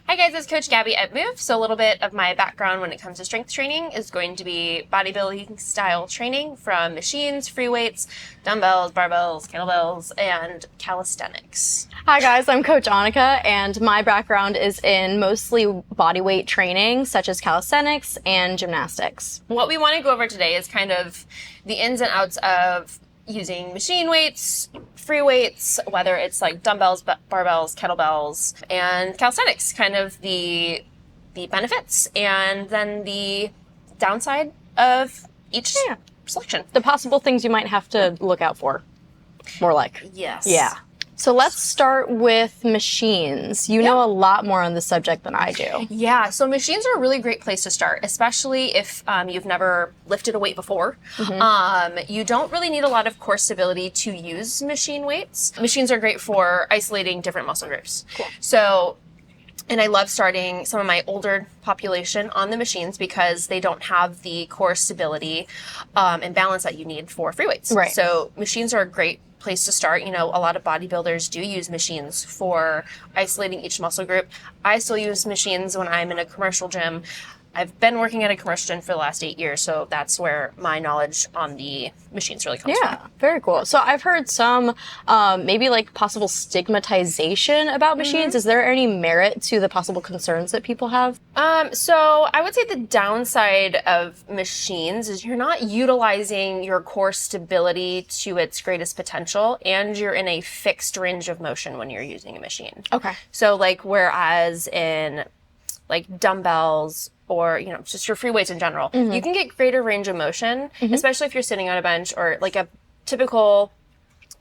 Hi guys, it's Coach Gabby at Move. So a little bit of my background when it comes to strength training is going to be bodybuilding style training from machines, free weights, dumbbells, barbells, kettlebells, and calisthenics. Hi guys, I'm Coach Anika, and my background is in mostly bodyweight training such as calisthenics and gymnastics. What we want to go over today is kind of the ins and outs of using machine weights, free weights, whether it's like dumbbells, barbells, kettlebells, and calisthenics, kind of the benefits and then the downside of each selection. The possible things you might have to look out for, more like. Yes. Yeah. So let's start with machines. You know a lot more on this subject than I do. Yeah, so machines are a really great place to start, especially if you've never lifted a weight before. You don't really need a lot of core stability to use machine weights. Machines are great for isolating different muscle groups. Cool. So, and I love starting some of my older population on the machines because they don't have the core stability and balance that you need for free weights. Right. So machines are a great place to start. You know, a lot of bodybuilders do use machines for isolating each muscle group. I still use machines when I'm in a commercial gym. I've been working at a commercial gym for the last 8 years, so that's where my knowledge on the machines really comes from. Yeah, very cool. So I've heard some maybe like possible stigmatization about machines. Is there any merit to the possible concerns that people have? So I would say the downside of machines is you're not utilizing your core stability to its greatest potential, and you're in a fixed range of motion when you're using a machine. Okay. So like whereas in like dumbbells or, you know, just your free weights in general, you can get greater range of motion, especially if you're sitting on a bench or like a typical,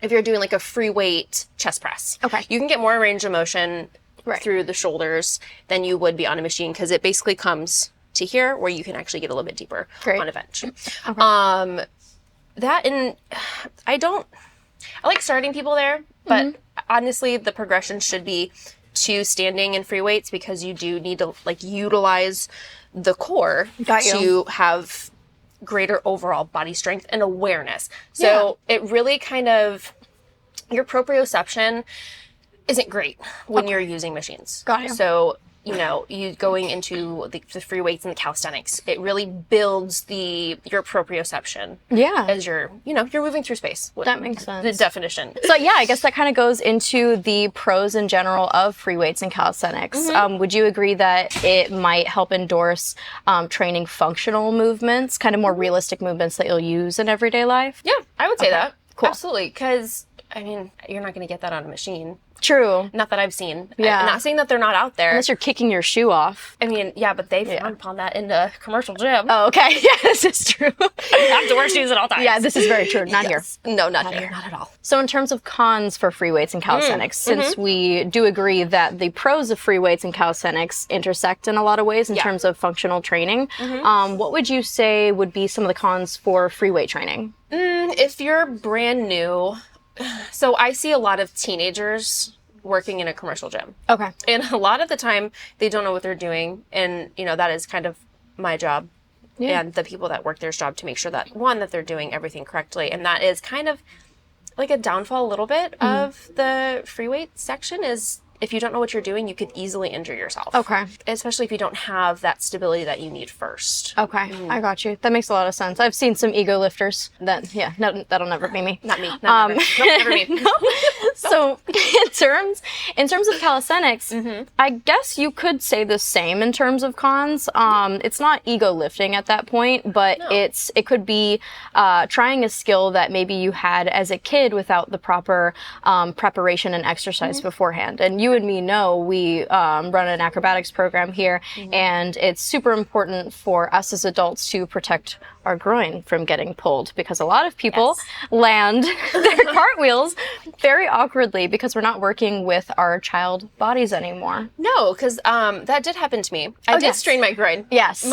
if you're doing like a free weight chest press. Okay. You can get more range of motion through the shoulders than you would be on a machine because it basically comes to here where you can actually get a little bit deeper on a bench. Okay. That and I like starting people there, but honestly the progression should be to standing and free weights because you do need to like utilize the core to have greater overall body strength and awareness. So it really kind of, your proprioception isn't great when you're using machines. Got you. So, you know, you going into the free weights and the calisthenics, it really builds your proprioception. Yeah. As you're moving through space. That makes sense. The definition. So yeah, I guess that kind of goes into the pros in general of free weights and calisthenics. Would you agree that it might help endorse training functional movements, kind of more realistic movements that you'll use in everyday life? Yeah, I would say that. Cool. Absolutely. Because, I mean, you're not going to get that on a machine. True. Not that I've seen. Yeah. I'm not saying that they're not out there. Unless you're kicking your shoe off. I mean, yeah, but they frown upon that in a commercial gym. Oh, okay. Yeah, this is true. You have to wear shoes at all times. Yeah, this is very true. Not here. No, not here. Not at all. So in terms of cons for free weights and calisthenics, since we do agree that the pros of free weights and calisthenics intersect in a lot of ways in terms of functional training, what would you say would be some of the cons for free weight training? If you're brand new, so I see a lot of teenagers working in a commercial gym. Okay. And a lot of the time they don't know what they're doing. And, you know, that is kind of my job and the people that work their job to make sure that, one, that they're doing everything correctly. And that is kind of like a downfall a little bit of the free weight section is if you don't know what you're doing, you could easily injure yourself. Okay. Especially if you don't have that stability that you need first. Okay. I got you. That makes a lot of sense. I've seen some ego lifters that, that'll never be me. Not me. Not never. Nope, never me. So in terms of calisthenics, I guess you could say the same in terms of cons. It's not ego lifting at that point, but it could be trying a skill that maybe you had as a kid without the proper preparation and exercise beforehand. And you and me know we run an acrobatics program here, and it's super important for us as adults to protect our groin from getting pulled because a lot of people land their cartwheels very awkwardly because we're not working with our child bodies anymore. No, because that did happen to me. I did strain my groin. Yes.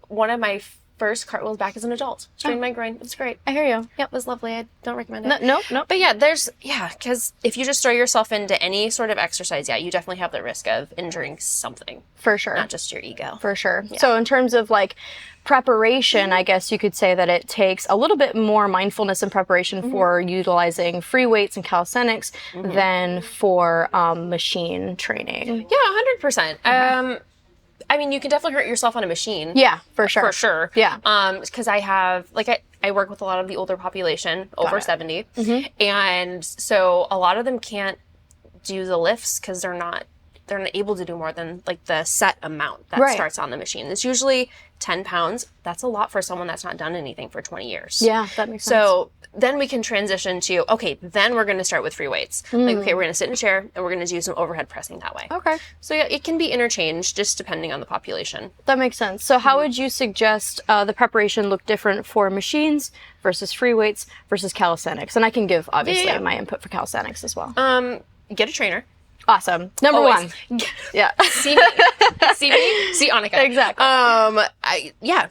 One of my first cartwheels back as an adult. Strained my groin. It was great. I hear you. Yep, it was lovely. I don't recommend it. No. But yeah, because if you just throw yourself into any sort of exercise, you definitely have the risk of injuring something. For sure. Not just your ego. For sure. Yeah. So in terms of like preparation, I guess you could say that it takes a little bit more mindfulness and preparation for utilizing free weights and calisthenics than for machine training. Yeah, 100%. I mean, you can definitely hurt yourself on a machine. Yeah, for sure. For sure. Yeah. Because I have, I work with a lot of the older population, over 70. And so a lot of them can't do the lifts because they're not able to do more than like the set amount that starts on the machine. It's usually 10 pounds. That's a lot for someone that's not done anything for 20 years. Yeah, that makes sense. So then we can transition to, okay, then we're going to start with free weights. Like, okay, we're going to sit in a chair and we're going to do some overhead pressing that way. Okay. So yeah, it can be interchanged just depending on the population. That makes sense. So how would you suggest the preparation look different for machines versus free weights versus calisthenics? And I can give, obviously, my input for calisthenics as well. Get a trainer. Awesome. Number one. Yeah. See me. See Anika. Exactly.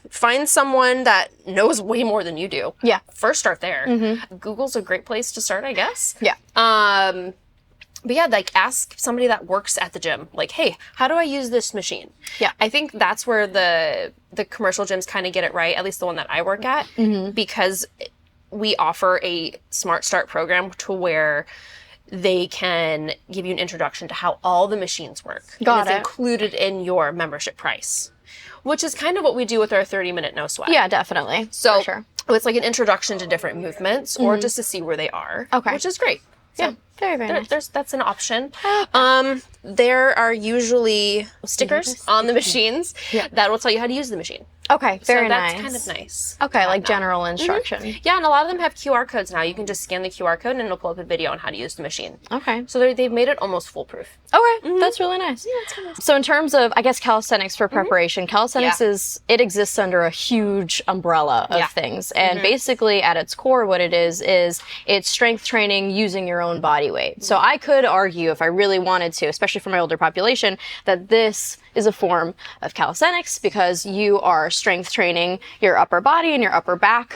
Find someone that knows way more than you do. Yeah. First start there. Google's a great place to start, I guess. Yeah. But yeah, like ask somebody that works at the gym, like, hey, how do I use this machine? Yeah. I think that's where the commercial gyms kind of get it right, at least the one that I work at, because we offer a Smart Start program to where they can give you an introduction to how all the machines work. Got it. It's included in your membership price, which is kind of what we do with our 30-minute no sweat. Yeah, definitely. So for sure. It's like an introduction to different movements or just to see where they are, which is great. Yeah, very, very nice. That's an option. There are usually stickers on the machines that will tell you how to use the machine. Okay, very nice. So that's kind of nice. Okay, like general instruction. Yeah, and a lot of them have QR codes now. You can just scan the QR code and it'll pull up a video on how to use the machine. Okay. So they've made it almost foolproof. Okay, that's really nice. Yeah, that's nice. So in terms of, I guess, calisthenics for preparation, calisthenics it exists under a huge umbrella of things. And basically at its core, what it is it's strength training using your own body weight. So I could argue, if I really wanted to, especially for my older population, that this is a form of calisthenics because you are strength training your upper body and your upper back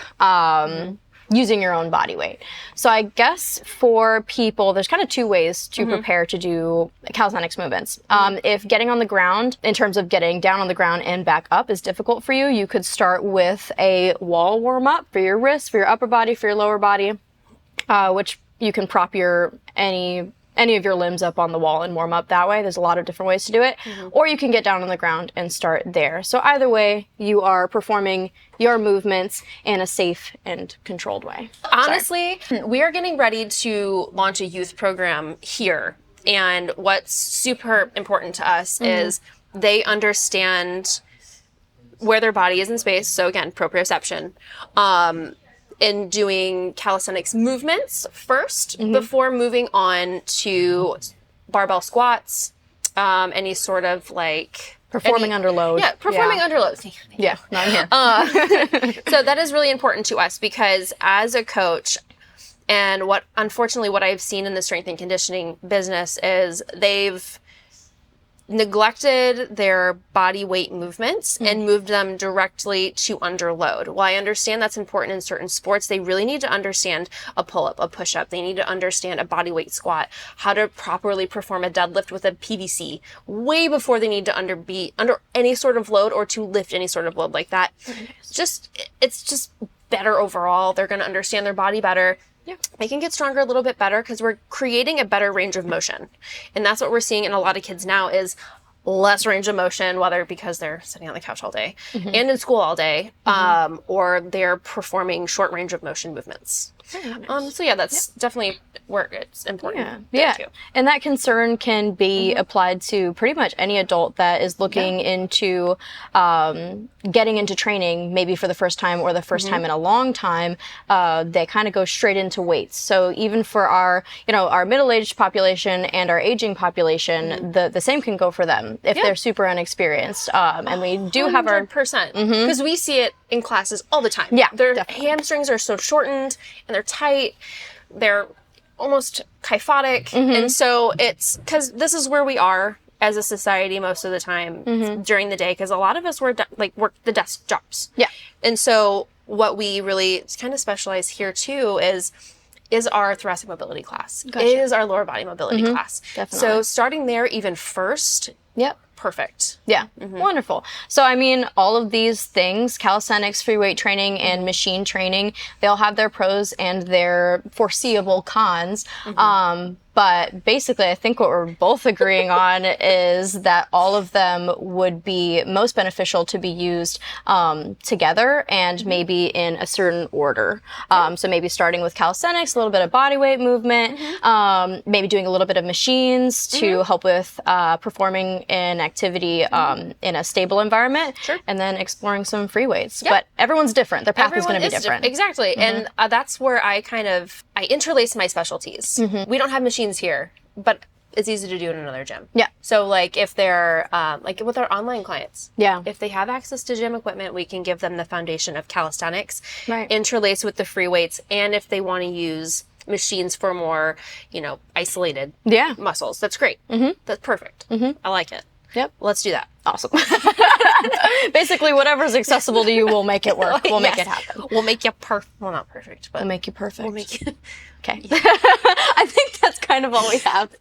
using your own body weight. So I guess for people, there's kind of two ways to prepare to do calisthenics movements. If getting on the ground, in terms of getting down on the ground and back up is difficult for you, you could start with a wall warm-up for your wrists, for your upper body, for your lower body, which you can prop any of your limbs up on the wall and warm up that way. There's a lot of different ways to do it. Or you can get down on the ground and start there. So either way, you are performing your movements in a safe and controlled way. Honestly, we are getting ready to launch a youth program here. And what's super important to us is they understand where their body is in space. So again, proprioception. In doing calisthenics movements first before moving on to barbell squats, any sort of like... Performing under load. Yeah, performing under load. Yeah, not here. So that is really important to us because as a coach, and unfortunately what I've seen in the strength and conditioning business is they've neglected their body weight movements and moved them directly to underload. While I understand that's important in certain sports, they really need to understand a pull-up, a push-up. They need to understand a body weight squat, how to properly perform a deadlift with a PVC way before they need to be under any sort of load or to lift any sort of load like that. It's just better overall. They're going to understand their body better. Yeah. They can get stronger a little bit better because we're creating a better range of motion. And that's what we're seeing in a lot of kids now is less range of motion, whether because they're sitting on the couch all day and in school all day, or they're performing short range of motion movements. So yeah, that's definitely where it's important. Yeah. And that concern can be applied to pretty much any adult that is looking into getting into training, maybe for the first time or the first time in a long time. They kind of go straight into weights. So even for our middle-aged population and our aging population, the same can go for them if they're super inexperienced. And we do have our 100%, because we see it in classes all the time. Yeah, their definitely. hamstrings are so shortened and they're tight. They're almost kyphotic. And so it's because this is where we are as a society most of the time during the day, because a lot of us work the desk jobs. Yeah. And so what we really kind of specialize here too is our thoracic mobility class, is our lower body mobility class. Definitely. So starting there even first, Yep. perfect. Yeah. Wonderful. So, I mean, all of these things, calisthenics, free weight training, and machine training, they all have their pros and their foreseeable cons. But basically, I think what we're both agreeing on is that all of them would be most beneficial to be used together and maybe in a certain order. So maybe starting with calisthenics, a little bit of bodyweight movement, maybe doing a little bit of machines to help with performing an activity in a stable environment, and then exploring some free weights. But everyone's different. Their path is going to be different. Exactly. And that's where I interlace my specialties. We don't have machines here, but it's easy to do in another gym. Yeah. So like if they're like with our online clients, Yeah. if they have access to gym equipment, we can give them the foundation of calisthenics, Right. interlace with the free weights, and if they want to use machines for more, isolated Yeah. muscles, that's great. That's perfect. I like it. Yep. Let's do that. Awesome. Basically, whatever's accessible to you, we'll make it work. We'll make it happen. We'll make you well, not perfect, but We'll make you perfect. we'll make you. Okay. I think that's kind of all we have.